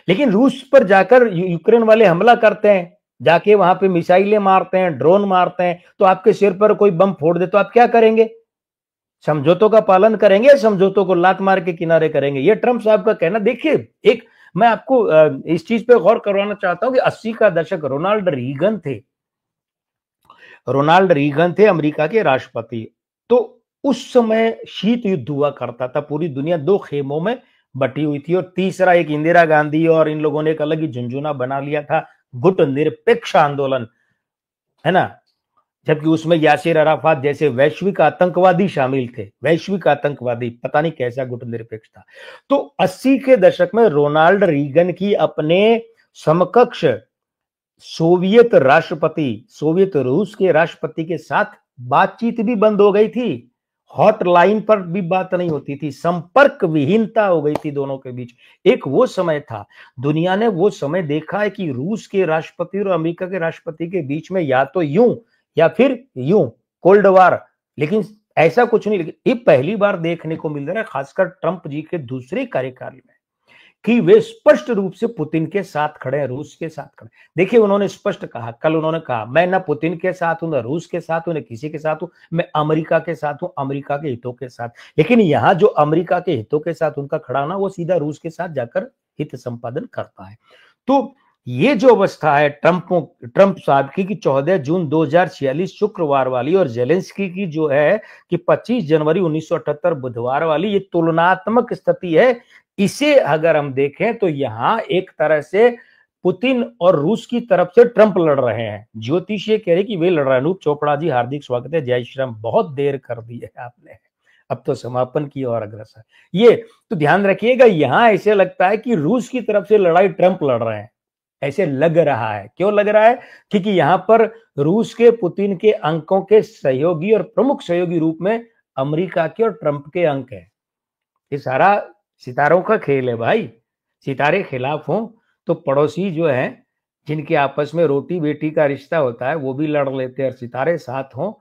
लेकिन रूस पर जाकर यूक्रेन वाले हमला करते हैं, जाके वहां पे मिसाइलें मारते हैं, ड्रोन मारते हैं, तो आपके सिर पर कोई बम फोड़ दे तो आप क्या करेंगे? समझौतों का पालन करेंगे या समझौतों को लात मार के किनारे करेंगे? ये ट्रंप साहब का कहना। देखिए, एक मैं आपको इस चीज पे गौर करवाना चाहता हूं कि 80 का दशक, रोनाल्ड रीगन थे अमेरिका के राष्ट्रपति। तो उस समय शीत युद्ध हुआ करता था, पूरी दुनिया 2 खेमों में बटी हुई थी। और तीसरा एक इंदिरा गांधी और इन लोगों ने एक अलग ही झुंझुना बना लिया था, गुट निरपेक्ष आंदोलन, है ना। जबकि उसमें यासिर अराफात जैसे वैश्विक आतंकवादी शामिल थे, वैश्विक आतंकवादी, पता नहीं कैसा गुट निरपेक्ष था। तो 80 के दशक में रोनाल्ड रीगन की अपने समकक्ष सोवियत रूस के राष्ट्रपति के साथ बातचीत भी बंद हो गई थी, हॉटलाइन पर भी बात नहीं होती थी, संपर्क विहीनता हो गई थी दोनों के बीच। एक वो समय था, दुनिया ने वो समय देखा है कि रूस के राष्ट्रपति और अमेरिका के राष्ट्रपति के बीच में या तो यूं या फिर यूं कोल्ड वार, लेकिन ऐसा कुछ नहीं। लेकिन ये पहली बार देखने को मिल रहा है, खासकर ट्रंप जी के दूसरे कार्यकाल में, कि वे स्पष्ट रूप से पुतिन के साथ खड़े हैं, रूस के साथ खड़े। देखिए, उन्होंने स्पष्ट कहा, कल उन्होंने कहा, मैं ना पुतिन के साथ हूं, ना रूस के साथ हूं, ना किसी के साथ हूं, मैं अमेरिका के साथ हूं, अमेरिका के हितों के साथ। लेकिन यहां जो अमेरिका के हितों के साथ उनका खड़ा ना, वो सीधा रूस के साथ जाकर हित संपादन करता है। तो ये जो अवस्था है ट्रंप साहब की 14 जून 2046 शुक्रवार वाली, और जेलेंस्की की जो है कि 25 जनवरी 1978 बुधवार वाली, ये तुलनात्मक स्थिति है। इसे अगर हम देखें तो यहां एक तरह से पुतिन और रूस की तरफ से ट्रंप लड़ रहे हैं। ज्योतिषीय कह रहे कि वे लड़ रहे हैं। अनूप चोपड़ा जी, हार्दिक स्वागत है। जय श्री राम। बहुत देर कर दी है आपने, अब तो समापन की ओर अग्रसर। ये तो ध्यान रखिएगा, यहां ऐसे लगता है कि रूस की तरफ से लड़ाई ट्रंप लड़ रहे हैं, ऐसे लग रहा है। क्यों लग रहा है? क्योंकि यहां पर रूस के पुतिन के अंकों के सहयोगी और प्रमुख सहयोगी रूप में अमेरिका के और ट्रंप के अंक है। ये सारा सितारों का खेल है भाई। सितारे खिलाफ हों तो पड़ोसी जो है, जिनके आपस में रोटी बेटी का रिश्ता होता है, वो भी लड़ लेते हैं, और सितारे साथ हों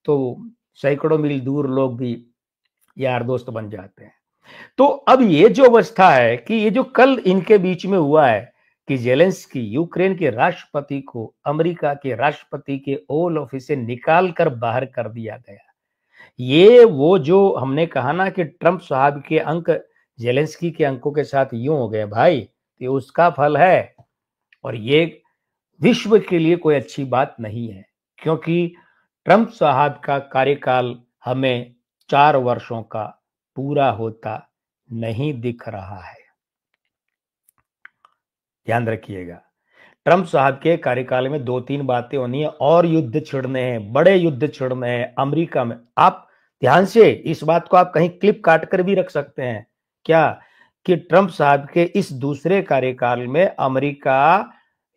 तो सैकड़ों मील दूर लोग भी यार दोस्त बन जाते हैं। तो अब ये जो अवस्था है कि ये जो कल इनके बीच में हुआ है कि जेलेंस्की यूक्रेन के राष्ट्रपति को अमेरिका के राष्ट्रपति के ओवल ऑफिस से निकाल कर बाहर कर दिया गया, ये वो जो हमने कहा ना कि ट्रंप साहब के अंक जेलेंस्की के अंकों के साथ यूं हो गए भाई, तो उसका फल है। और ये विश्व के लिए कोई अच्छी बात नहीं है, क्योंकि ट्रंप साहब का कार्यकाल हमें 4 वर्षों का पूरा होता नहीं दिख रहा है। ध्यान रखिएगा, ट्रंप साहब के कार्यकाल में 2-3 बातें होनी है, और युद्ध छिड़ने हैं, बड़े युद्ध छिड़ने हैं अमेरिका में। आप ध्यान से इस बात को आप कहीं क्लिप काट कर भी रख सकते हैं क्या, कि ट्रंप साहब के इस दूसरे कार्यकाल में अमेरिका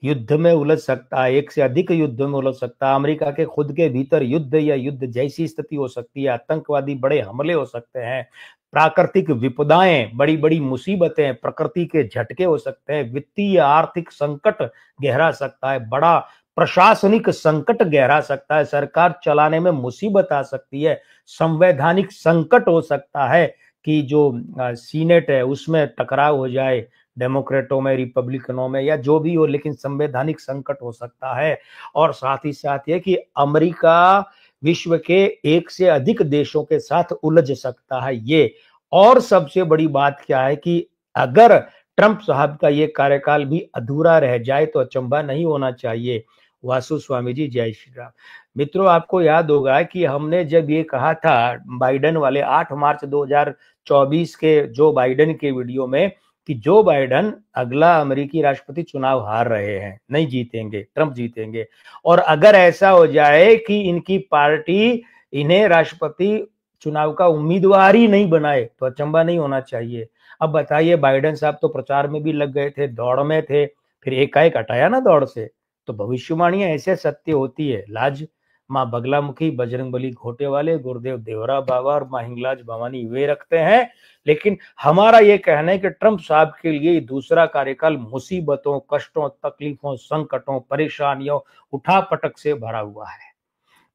युद्ध में उलझ सकता है, एक से अधिक युद्ध में उलझ सकता है, अमेरिका के खुद के भीतर युद्ध या युद्ध जैसी स्थिति हो सकती है, आतंकवादी बड़े हमले हो सकते हैं, प्राकृतिक विपदाएं, बड़ी बड़ी मुसीबतें, प्रकृति के झटके हो सकते हैं, वित्तीय आर्थिक संकट गहरा सकता है, बड़ा प्रशासनिक संकट गहरा सकता है, सरकार चलाने में मुसीबत आ सकती है, संवैधानिक संकट हो सकता है कि जो सीनेट है उसमें टकराव हो जाए, डेमोक्रेटों में, रिपब्लिकनों में, या जो भी हो, लेकिन संवैधानिक संकट हो सकता है। और साथ ही साथ ये कि अमेरिका विश्व के एक से अधिक देशों के साथ उलझ सकता है ये। और सबसे बड़ी बात क्या है कि अगर ट्रंप साहब का ये कार्यकाल भी अधूरा रह जाए तो अचंभा नहीं होना चाहिए। वासु स्वामी जी, जय श्री राम। मित्रों, आपको याद होगा कि हमने जब ये कहा था बाइडेन वाले 8 मार्च 2024 के जो बाइडेन के वीडियो में कि जो बाइडेन अगला अमेरिकी राष्ट्रपति चुनाव हार रहे हैं, नहीं जीतेंगे, ट्रंप जीतेंगे, और अगर ऐसा हो जाए कि इनकी पार्टी इन्हें राष्ट्रपति चुनाव का उम्मीदवार ही नहीं बनाए तो अचंभा नहीं होना चाहिए। अब बताइए, बाइडेन साहब तो प्रचार में भी लग गए थे, दौड़ में थे, फिर एकाएक हटाया ना दौड़ से। तो भविष्यवाणियां ऐसे सत्य होती है। लाज माँ बगलामुखी, बजरंगबली घोटे वाले, गुरुदेव देवरा बाबा और माँ हिंगलाज भवानी वे रखते हैं। लेकिन हमारा ये कहना है कि ट्रंप साहब के लिए दूसरा कार्यकाल मुसीबतों, कष्टों, तकलीफों, संकटों, परेशानियों, उठापटक से भरा हुआ है।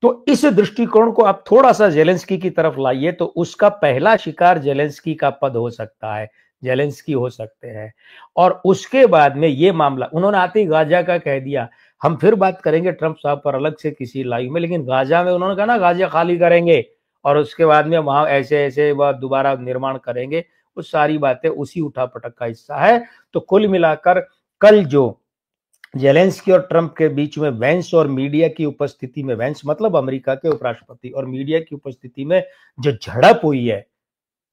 तो इस दृष्टिकोण को आप थोड़ा सा जेलेंस्की की तरफ लाइए तो उसका पहला शिकार जेलेंस्की का पद हो सकता है, जेलेंस्की हो सकते हैं। और उसके बाद में ये मामला उन्होंने आते ही गाजा का कह दिया। हम फिर बात करेंगे ट्रंप साहब पर अलग से किसी लाइव में, लेकिन गाजा में उन्होंने कहा ना गाजा खाली करेंगे और उसके बाद में वहां ऐसे ऐसे वह दोबारा निर्माण करेंगे, वो सारी बातें उसी उठापटक का हिस्सा है। तो कुल मिलाकर कल जो जेलेंस्की और ट्रंप के बीच में वेंस और मीडिया की उपस्थिति में, वेंस मतलब अमेरिका के उपराष्ट्रपति, और मीडिया की उपस्थिति में जो झड़प हुई है,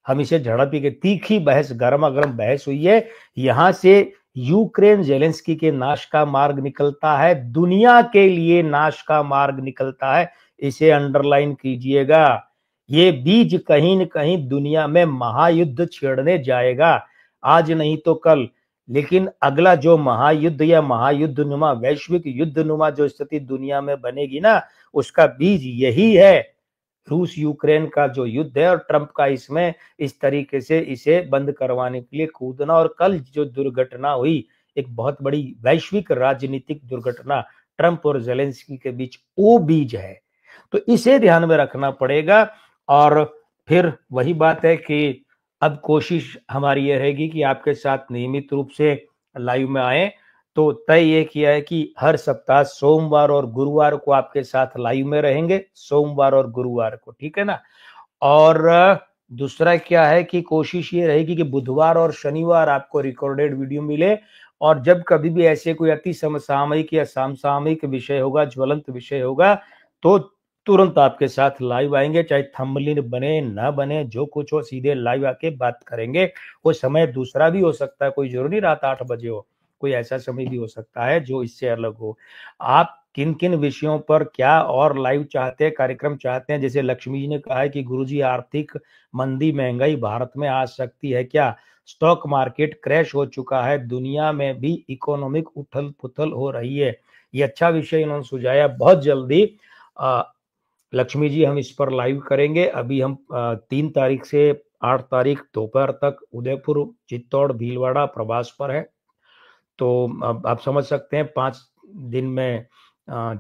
हम इसे झड़प ही के, तीखी बहस, गर्मा गर्म बहस हुई है। यहां से यूक्रेन जेलेंस्की के नाश का मार्ग निकलता है, दुनिया के लिए नाश का मार्ग निकलता है। इसे अंडरलाइन कीजिएगा, ये बीज कहीं न कहीं दुनिया में महायुद्ध छेड़ने जाएगा, आज नहीं तो कल। लेकिन अगला जो महायुद्ध या महायुद्ध नुमा, वैश्विक युद्ध नुमा जो स्थिति दुनिया में बनेगी ना, उसका बीज यही है, रूस यूक्रेन का जो युद्ध है, और ट्रंप का इसमें इस तरीके से इसे बंद करवाने के लिए कूदना। और कल जो दुर्घटना हुई, एक बहुत बड़ी वैश्विक राजनीतिक दुर्घटना ट्रंप और जेलेंस्की के बीच, वो बीज है। तो इसे ध्यान में रखना पड़ेगा। और फिर वही बात है कि अब कोशिश हमारी ये रहेगी कि आपके साथ नियमित रूप से लाइव में आए। तो तय ये किया है कि हर सप्ताह सोमवार और गुरुवार को आपके साथ लाइव में रहेंगे, सोमवार और गुरुवार को, ठीक है ना। और दूसरा क्या है कि कोशिश ये रहेगी कि बुधवार और शनिवार आपको रिकॉर्डेड वीडियो मिले, और जब कभी भी ऐसे कोई अति समसामयिक या समसामयिक विषय होगा, ज्वलंत विषय होगा, तो तुरंत आपके साथ लाइव आएंगे, चाहे थंबनेल बने ना बने, जो कुछ हो, सीधे लाइव आके बात करेंगे। वो समय दूसरा भी हो सकता है, कोई जरूरी रात 8 बजे हो, कोई ऐसा समय भी हो सकता है जो इससे अलग हो। आप किन किन विषयों पर क्या और लाइव चाहते हैं, कार्यक्रम चाहते हैं। जैसे लक्ष्मी जी ने कहा है कि गुरुजी आर्थिक मंदी, महंगाई भारत में आ सकती है क्या? स्टॉक मार्केट क्रैश हो चुका है, दुनिया में भी इकोनॉमिक उथल पुथल हो रही है। ये अच्छा विषय इन्होंने सुझाया। बहुत जल्दी लक्ष्मी जी हम इस पर लाइव करेंगे। अभी हम 3 तारीख से 8 तारीख दोपहर तक उदयपुर, चित्तौड़, भीलवाड़ा प्रवास पर है। तो अब आप समझ सकते हैं 5 दिन में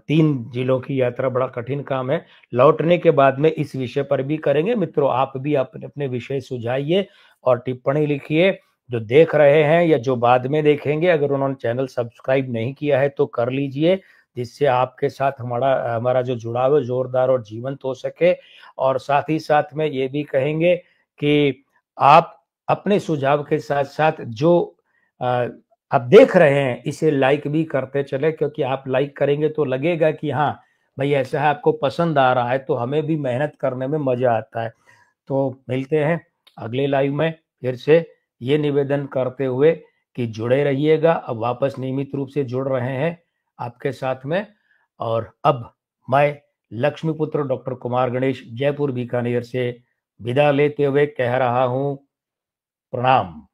3 जिलों की यात्रा बड़ा कठिन काम है। लौटने के बाद में इस विषय पर भी करेंगे। मित्रों, आप भी अपने अपने विषय सुझाइए और टिप्पणी लिखिए। जो देख रहे हैं या जो बाद में देखेंगे, अगर उन्होंने चैनल सब्सक्राइब नहीं किया है तो कर लीजिए, जिससे आपके साथ हमारा हमारा जो जुड़ाव है जोरदार और जीवंत हो सके। और साथ ही साथ में ये भी कहेंगे कि आप अपने सुझाव के साथ साथ जो आप देख रहे हैं इसे लाइक भी करते चले, क्योंकि आप लाइक करेंगे तो लगेगा कि हाँ भाई ऐसा है, आपको पसंद आ रहा है, तो हमें भी मेहनत करने में मजा आता है। तो मिलते हैं अगले लाइव में फिर से, ये निवेदन करते हुए कि जुड़े रहिएगा। अब वापस नियमित रूप से जुड़ रहे हैं आपके साथ में। और अब मैं लक्ष्मीपुत्र डॉक्टर कुमार गणेश जयपुर बीकानेर से विदा लेते हुए कह रहा हूँ प्रणाम।